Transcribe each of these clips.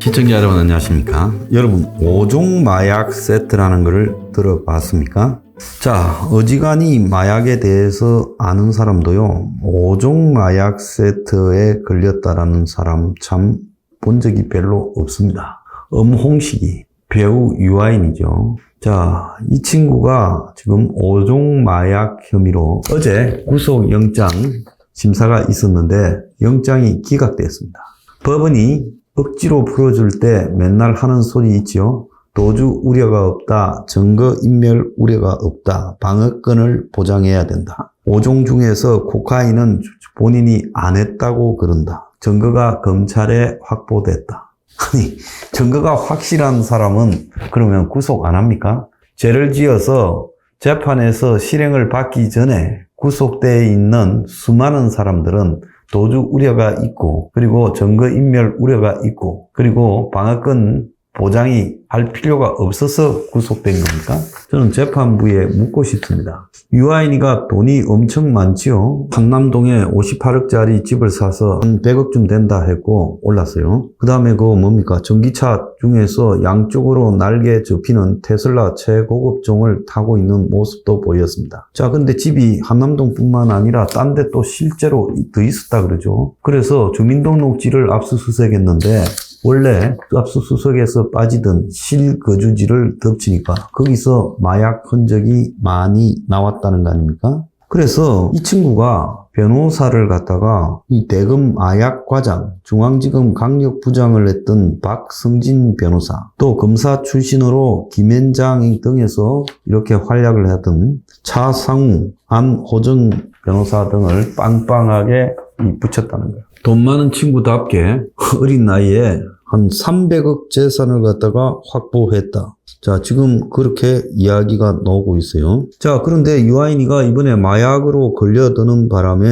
시청자 여러분 안녕하십니까? 여러분 5종 마약 세트라는 것을 들어봤습니까? 자, 어지간히 마약에 대해서 아는 사람도요 5종 마약 세트에 걸렸다라는 사람 참 본 적이 별로 없습니다. 엄홍식이 배우 유아인이죠. 자, 이 친구가 지금 5종 마약 혐의로 어제 구속영장 심사가 있었는데 영장이 기각됐습니다. 법원이 억지로 풀어줄 때 맨날 하는 소리 있지요. 도주 우려가 없다, 증거인멸 우려가 없다, 방어권을 보장해야 된다. 5종 중에서 코카인은 본인이 안 했다고 그런다. 증거가 검찰에 확보됐다. 아니, 증거가 확실한 사람은 그러면 구속 안 합니까? 죄를 지어서 재판에서 실행을 받기 전에 구속되어 있는 수많은 사람들은 도주 우려가 있고, 그리고 증거인멸 우려가 있고, 그리고 방어권 보장이 할 필요가 없어서 구속된 겁니까? 저는 재판부에 묻고 싶습니다. 유아인이가 돈이 엄청 많지요. 한남동에 58억짜리 집을 사서 한 100억쯤 된다 했고 올랐어요. 그 다음에 그거 뭡니까? 전기차 중에서 양쪽으로 날개 접히는 테슬라 최고급종을 타고 있는 모습도 보였습니다. 자, 근데 집이 한남동뿐만 아니라 딴 데 또 실제로 더 있었다 그러죠. 그래서 주민등록지를 압수수색했는데 원래 압수수색에서 빠지던 실거주지를 덮치니까 거기서 마약 흔적이 많이 나왔다는 거 아닙니까? 그래서 이 친구가 변호사를 갖다가 이 대검 마약과장, 중앙지검 강력부장을 했던 박성진 변호사, 또 검사 출신으로 김현장 등에서 이렇게 활약을 하던 차상우, 안호정 변호사 등을 빵빵하게 붙였다는 거예요. 돈 많은 친구답게 어린 나이에 한 300억 재산을 갖다가 확보했다. 자, 지금 그렇게 이야기가 나오고 있어요. 자, 그런데 유아인이가 이번에 마약으로 걸려드는 바람에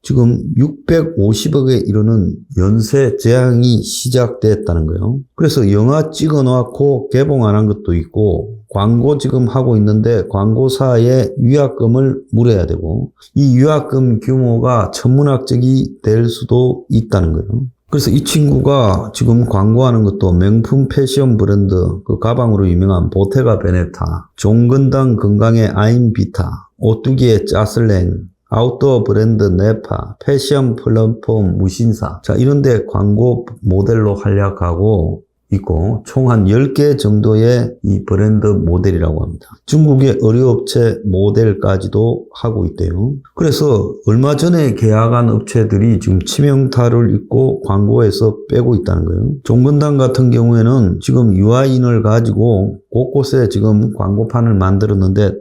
지금 650억에 이르는 연쇄 재앙이 시작됐다는 거예요. 그래서 영화 찍어놓고 개봉 안 한 것도 있고, 광고 지금 하고 있는데 광고사에 위약금을 물어야 되고, 이 위약금 규모가 천문학적이 될 수도 있다는 거예요. 그래서 이 친구가 지금 광고하는 것도 명품 패션 브랜드, 그 가방으로 유명한 보테가 베네타, 종근당 건강의 아임비타, 오뚜기의 짜슬랭, 아웃도어 브랜드 네파, 패션 플랫폼 무신사. 자, 이런데 광고 모델로 활약하고 있고, 총 한 10개 정도의 이 브랜드 모델이라고 합니다. 중국의 의류업체 모델까지도 하고 있대요. 그래서 얼마 전에 계약한 업체들이 지금 치명타를 입고 광고에서 빼고 있다는 거예요. 종근당 같은 경우에는 지금 유아인을 가지고 곳곳에 지금 광고판을 만들었는데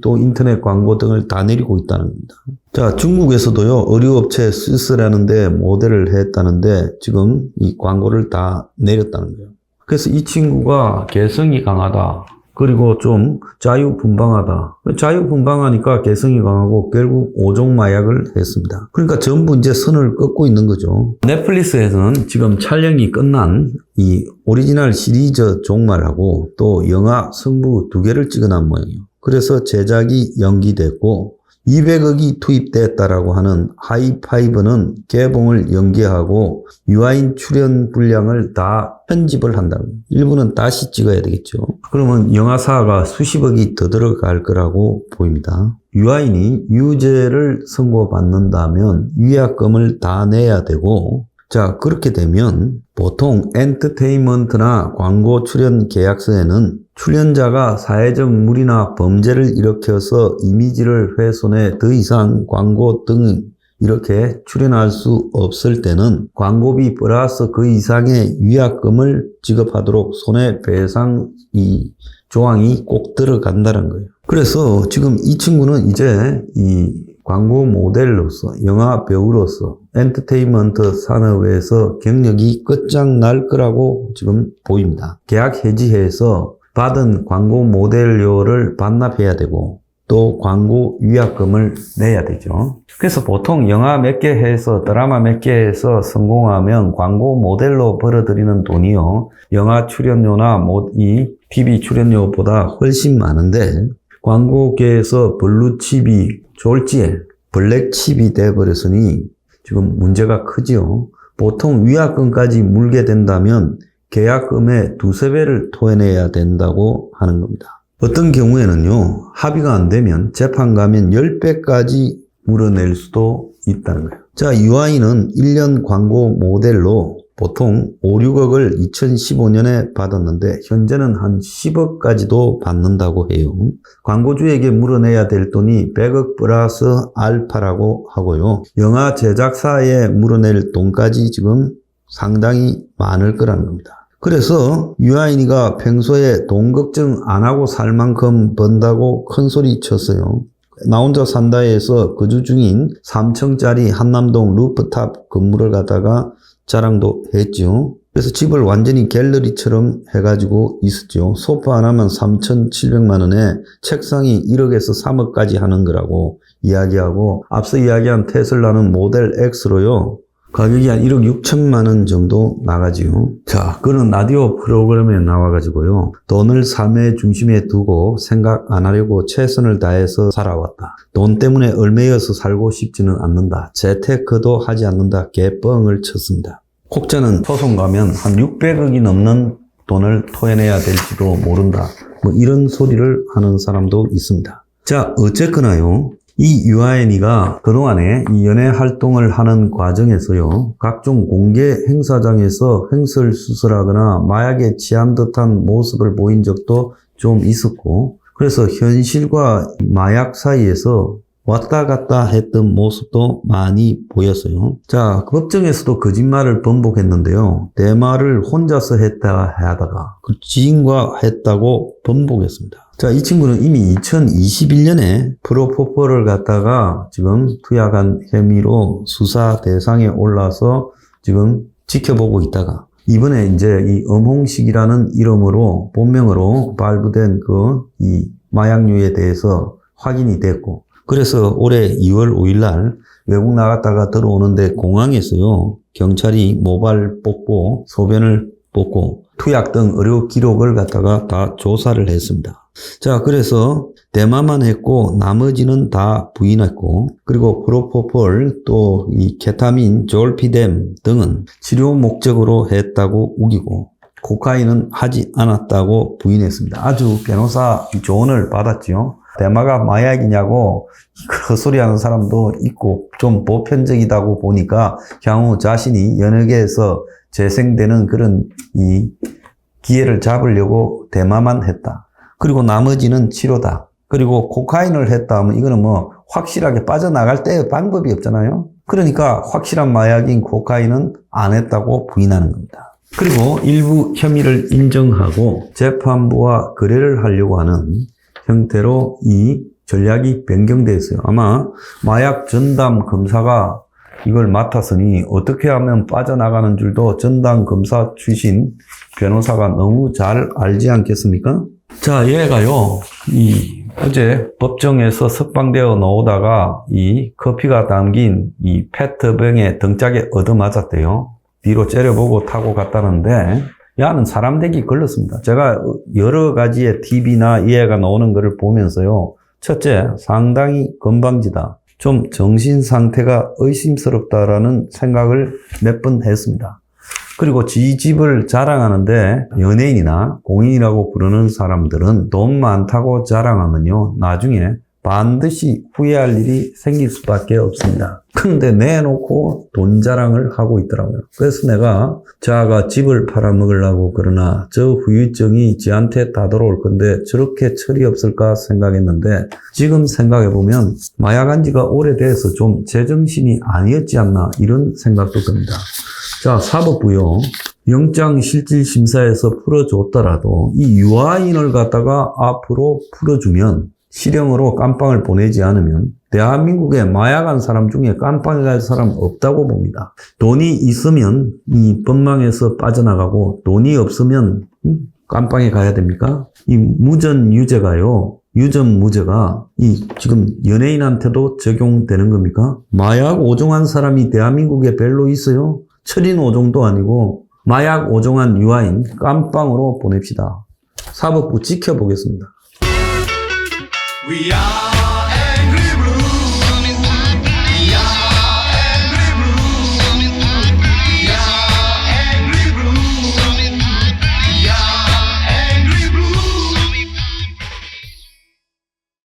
또 인터넷 광고 등을 다 내리고 있다는 겁니다. 자, 중국에서도요, 의류업체 스스라는데 모델을 했다는데 지금 이 광고를 다 내렸다는 거예요. 그래서 이 친구가 개성이 강하다. 그리고 좀 자유분방하다. 자유분방하니까 개성이 강하고 결국 5종 마약을 했습니다. 그러니까 전부 이제 선을 긋고 있는 거죠. 넷플릭스에서는 지금 촬영이 끝난 이 오리지널 시리즈 종말하고 또 영화 승부 2개를 찍어놓은 모양이에요. 그래서 제작이 연기됐고 200억이 투입됐다라고 하는 하이파이브는 개봉을 연기하고 유아인 출연 분량을 다 편집을 한다고. 일부는 다시 찍어야 되겠죠. 그러면 영화사가 수십억이 더 들어갈 거라고 보입니다. 유아인이 유죄를 선고받는다면 위약금을 다 내야 되고, 자, 그렇게 되면 보통 엔터테인먼트나 광고 출연 계약서에는 출연자가 사회적 무리나 범죄를 일으켜서 이미지를 훼손해 더 이상 광고 등 이렇게 출연할 수 없을 때는 광고비 플러스 그 이상의 위약금을 지급하도록 손해배상 이 조항이 꼭 들어간다는 거예요. 그래서 지금 이 친구는 이제 이 광고 모델로서, 영화 배우로서 엔터테인먼트 산업에서 경력이 끝장날 거라고 지금 보입니다. 계약 해지해서 받은 광고 모델료를 반납해야 되고 또 광고 위약금을 내야 되죠. 그래서 보통 영화 몇 개 해서 드라마 몇 개 해서 성공하면 광고 모델로 벌어들이는 돈이요, 영화 출연료나 이 TV 출연료보다 훨씬 많은데 광고계에서 블루칩이 졸지에 블랙칩이 돼버렸으니 지금 문제가 크지요. 보통 위약금까지 물게 된다면 계약금의 2~3배를 토해내야 된다고 하는 겁니다. 어떤 경우에는요, 합의가 안 되면 재판 가면 10배까지 물어낼 수도 있다는 거예요. 자, 유아인은 1년 광고 모델로 보통 5~6억을 2015년에 받았는데 현재는 한 10억까지도 받는다고 해요. 광고주에게 물어내야 될 돈이 100억 플러스 알파라고 하고요. 영화 제작사에 물어낼 돈까지 지금 상당히 많을 거라는 겁니다. 그래서 유아인이가 평소에 돈 걱정 안 하고 살 만큼 번다고 큰소리 쳤어요. 나 혼자 산다에서 거주 중인 3층짜리 한남동 루프탑 건물을 갖다가 자랑도 했죠. 그래서 집을 완전히 갤러리처럼 해가지고 있었죠. 소파 하나만 3,700만 원에 책상이 1억에서 3억까지 하는 거라고 이야기하고, 앞서 이야기한 테슬라는 모델 X로요, 가격이 한 1억 6천만 원 정도 나가지요. 자, 그는 라디오 프로그램에 나와가지고요, 돈을 삶의 중심에 두고 생각 안 하려고 최선을 다해서 살아왔다. 돈 때문에 얼매여서 살고 싶지는 않는다. 재테크도 하지 않는다. 개뻥을 쳤습니다. 혹자는 소송 가면 한 600억이 넘는 돈을 토해내야 될지도 모른다. 뭐 이런 소리를 하는 사람도 있습니다. 자, 어쨌거나요, 이 유아인이가 그동안에 이 연애 활동을 하는 과정에서요, 각종 공개 행사장에서 횡설수설하거나 마약에 취한 듯한 모습을 보인 적도 좀 있었고, 그래서 현실과 마약 사이에서 왔다 갔다 했던 모습도 많이 보였어요. 자, 법정에서도 거짓말을 번복했는데요, 내 말을 혼자서 했다 하다가 그 지인과 했다고 번복했습니다. 자, 이 친구는 이미 2021년에 프로포폴을 갖다가 지금 투약한 혐의로 수사 대상에 올라서 지금 지켜보고 있다가, 이번에 이제 이 엄홍식이라는 이름으로 본명으로 발부된 이 마약류에 대해서 확인이 됐고, 그래서 올해 2월 5일 날 외국 나갔다가 들어오는데 공항에서요, 경찰이 모발 뽑고 소변을 뽑고 투약 등 의료 기록을 갖다가 다 조사를 했습니다. 자, 그래서 대마만 했고 나머지는 다 부인했고, 그리고 프로포폴 또 이 케타민, 졸피뎀 등은 치료 목적으로 했다고 우기고, 코카인은 하지 않았다고 부인했습니다. 아주 변호사 조언을 받았지요. 대마가 마약이냐고 헛소리 하는 사람도 있고, 좀 보편적이다고 보니까 향후 자신이 연예계에서 재생되는 그런 이 기회를 잡으려고 대마만 했다. 그리고 나머지는 치료다. 그리고 코카인을 했다 하면 이거는 뭐 확실하게 빠져나갈 때 방법이 없잖아요. 그러니까 확실한 마약인 코카인은 안 했다고 부인하는 겁니다. 그리고 일부 혐의를 인정하고 재판부와 거래를 하려고 하는 형태로 이 전략이 변경되었어요. 아마 마약 전담 검사가 이걸 맡았으니 어떻게 하면 빠져나가는 줄도 전담 검사 출신 변호사가 너무 잘 알지 않겠습니까? 자, 얘가요, 어제 법정에서 석방되어 나오다가 이 커피가 담긴 이 페트병에 등짝에 얻어맞았대요. 뒤로 째려보고 타고 갔다는데, 야는 사람 대기 걸렸습니다. 제가 여러 가지의 TV나 얘가 나오는 거를 보면서요, 첫째, 상당히 건방지다. 좀 정신 상태가 의심스럽다라는 생각을 몇 번 했습니다. 그리고 지 집을 자랑하는데 연예인이나 공인이라고 부르는 사람들은 돈 많다고 자랑하면요, 나중에 반드시 후회할 일이 생길 수밖에 없습니다. 근데 내놓고 돈 자랑을 하고 있더라고요. 그래서 내가 자가 집을 팔아먹으려고 그러나 저 후유증이 지한테 다 돌아올 건데 저렇게 철이 없을까 생각했는데, 지금 생각해보면 마약한 지가 오래돼서 좀 제정신이 아니었지 않나 이런 생각도 듭니다. 자, 사법부요, 영장실질심사에서 풀어줬더라도 이 유아인을 갖다가 앞으로 풀어주면, 실형으로 깜빵을 보내지 않으면 대한민국에 마약한 사람 중에 깜빵에 갈 사람 없다고 봅니다. 돈이 있으면 이 법망에서 빠져나가고 돈이 없으면 깜빵에 가야 됩니까? 이 무전유죄가요, 유전무죄가 지금 연예인한테도 적용되는 겁니까? 마약 오종한 사람이 대한민국에 별로 있어요? 철인 오종도 아니고 마약 오종한 유아인 깜빵으로 보냅시다. 사법부 지켜보겠습니다. We are